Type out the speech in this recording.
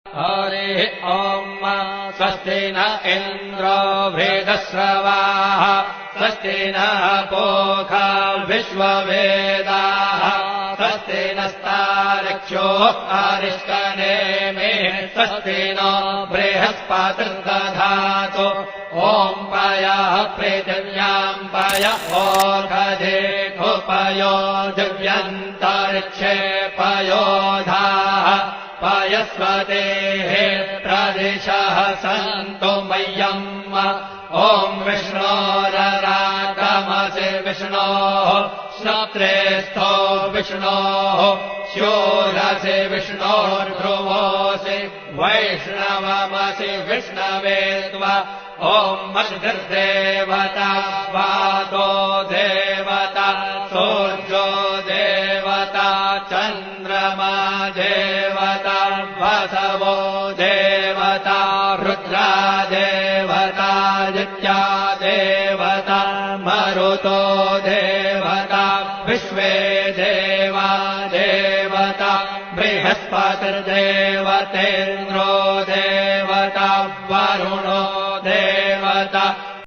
हरिः ॐ स्वस्ति न इन्द्रो वृधश्रवाः स्वस्ति नः पूषा विश्ववेदाः स्वस्ति नस्तार्क्ष्यो अरिष्टनेमिः स्वस्ति नो बृहस्पतिर्दधातु ॐ पयः पृथिव्याम् पय ओषधेऽपयो दिव्यन्तरिक्षे पयोधाः पयस्वतेः प्रदिशः सन्तु मह्यम् ॐ विष्णोररागमसि विष्णोः श्रोत्रेस्थो विष्णोः शूरसि विष्णोर्ध्रुवोऽसि वैष्णवमसि विष्णवे त्वा ॐ मद्भिर्देवता वातो देवता सूर्यो देवता चन्द्रमा देवता वसवो देवता रुद्रा देवता नित्या देवता मरुतो देवता विश्वे देवा देवता बृहस्पतिर्देवतेन्द्रो देवता वरुणो